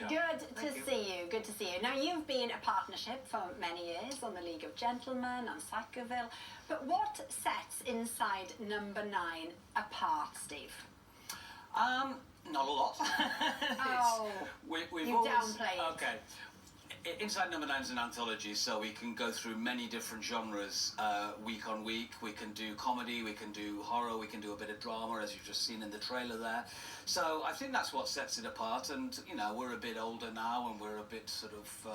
show. Good to see you. Good to see you. Now, you've been a partnership for many years on the League of Gentlemen, on Psychoville. But what sets Inside Number 9 apart, Steve? Not a lot. Oh, we've always downplayed. Okay. Inside Number 9 is an anthology, so we can go through many different genres week on week. We can do comedy, we can do horror, we can do a bit of drama, as you've just seen in the trailer there. So I think that's what sets it apart. And, you know, we're a bit older now and we're a bit sort of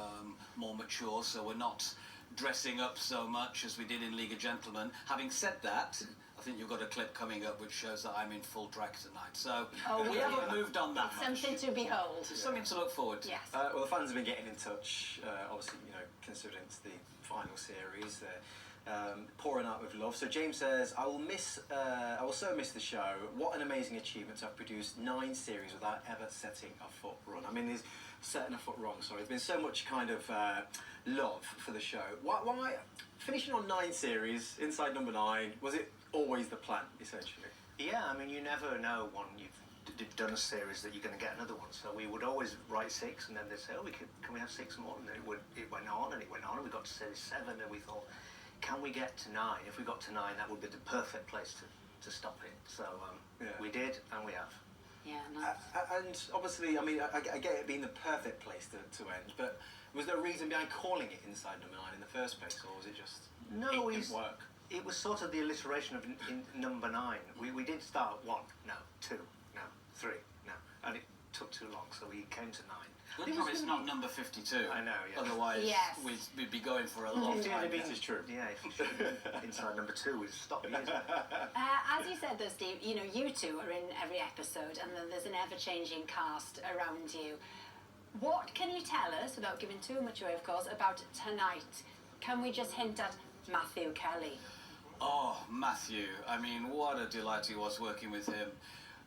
more mature, so we're not dressing up so much as we did in League of Gentlemen. Having said that, I think you've got a clip coming up which shows that I'm in full drag tonight. So we haven't moved on that much. Something to behold. Something to look forward to. Yes. Well, the fans have been getting in touch, obviously, you know, considering it's the final series. Pouring out with love. So James says, I will so miss the show. What an amazing achievement to have produced 9 series without ever setting a foot wrong. I mean, there's setting a foot wrong, sorry. There's been so much kind of love for the show. Why finishing on 9 series, Inside Number 9, was it always the plan, essentially? Yeah, I mean, you never know when you've done a series that you're going to get another one. So we would always write 6, and then they'd say, oh, can we have 6 more? And then it went on, and it went on, and we got to series 7, and we thought, can we get to 9? If we got to 9, that would be the perfect place to stop it. So we did, and we have. Yeah, nice. And obviously, I mean, I get it being the perfect place to end, but was there a reason behind calling it Inside Number 9 in the first place, or was it just No, it didn't work? It was sort of the alliteration of in Number 9. We did start 1, no, 2, no, 3, no, and it took too long, so we came to 9. Good thing it's not number 52. I know, yeah. Otherwise, Yes. we'd be going for a long time. This is true. Yeah, if you Inside Number 2, we'd stop years ago. As you said though, Steve, you know, you two are in every episode and then there's an ever-changing cast around you. What can you tell us, without giving too much away, of course, about tonight? Can we just hint at Matthew Kelly? Oh, Matthew. I mean, what a delight it was working with him.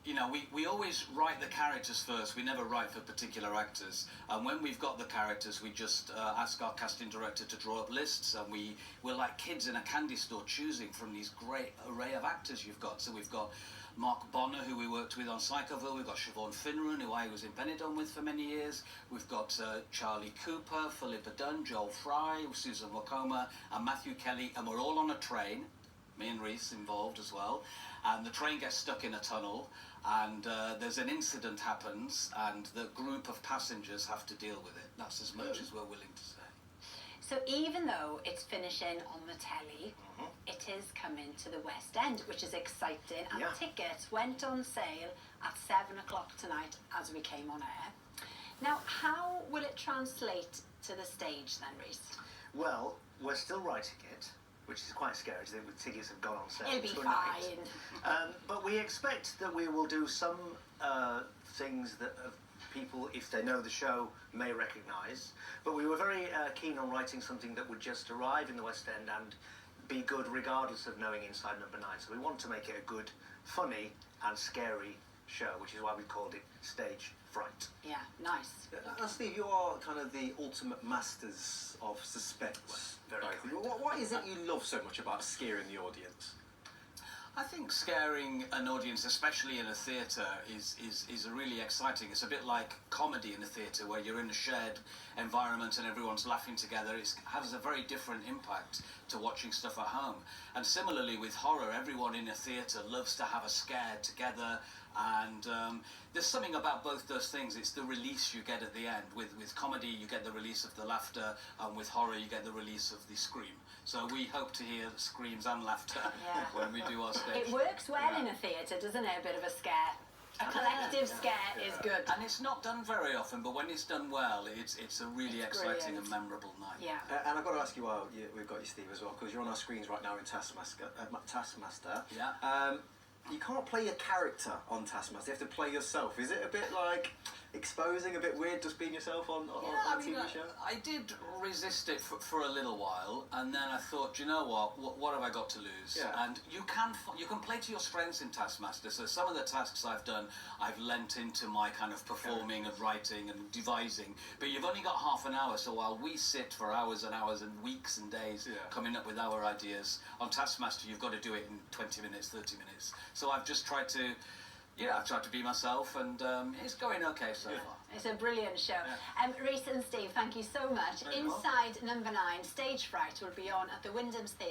You know, we always write the characters first. We never write for particular actors. And when we've got the characters, we just ask our casting director to draw up lists. And we're like kids in a candy store choosing from these great array of actors you've got. So we've got Mark Bonner, who we worked with on Psychoville. We've got Siobhan Finneran, who I was in Benidorm with for many years. We've got Charlie Cooper, Philippa Dunn, Joel Fry, Susan Wokoma, and Matthew Kelly. And we're all on a train. Me and Reese involved as well. And the train gets stuck in a tunnel. And there's an incident happens, and the group of passengers have to deal with it. That's as much as we're willing to say. So even though it's finishing on the telly, it is coming to the West End, which is exciting. And tickets went on sale at 7 o'clock tonight as we came on air. Now, how will it translate to the stage then, Reese? Well, we're still writing it, which is quite scary. The tickets have gone on sale It'll be tonight. fine. But we expect that we will do some things that people, if they know the show, may recognise. But we were very keen on writing something that would just arrive in the West End and be good regardless of knowing Inside Number 9. So we want to make it a good, funny and scary show, which is why we called it Stage Fright. Yeah, nice. Steve, you are kind of the ultimate masters of suspense. Very kind. What is it you love so much about scaring the audience? I think scaring an audience, especially in a theatre, is really exciting. It's a bit like comedy in a theatre where you're in a shared environment and everyone's laughing together. It has a very different impact to watching stuff at home. And similarly with horror, everyone in a theatre loves to have a scare together. And there's something about both those things. It's the release you get at the end. With comedy, you get the release of the laughter, and with horror, you get the release of the scream. So we hope to hear screams and laughter when we do our stage. It works well in a theatre, doesn't it? A bit of a scare. A collective scare is good. And it's not done very often, but when it's done well, it's a really exciting brilliant. and memorable night. Yeah. And I've got to ask you, while we've got you, Steve, as well, because you're on our screens right now in Taskmaster. Yeah. You can't play a character on Taskmaster. You have to play yourself. Is it a bit like exposing, a bit weird, just being yourself on a TV show? I did resist it for a little while, and then I thought, you know what have I got to lose? Yeah. And you can play to your strengths in Taskmaster. So some of the tasks I've done, I've lent into my kind of performing and writing and devising. But you've only got half an hour, so while we sit for hours and hours and weeks and days coming up with our ideas, on Taskmaster you've got to do it in 20 minutes, 30 minutes. So I've just tried to yeah, I've tried to be myself, and it's going okay so far. It's a brilliant show. Rhys and Steve, thank you so much. Very well. Inside Number 9, Stage Fright will be on at the Wyndham's Theatre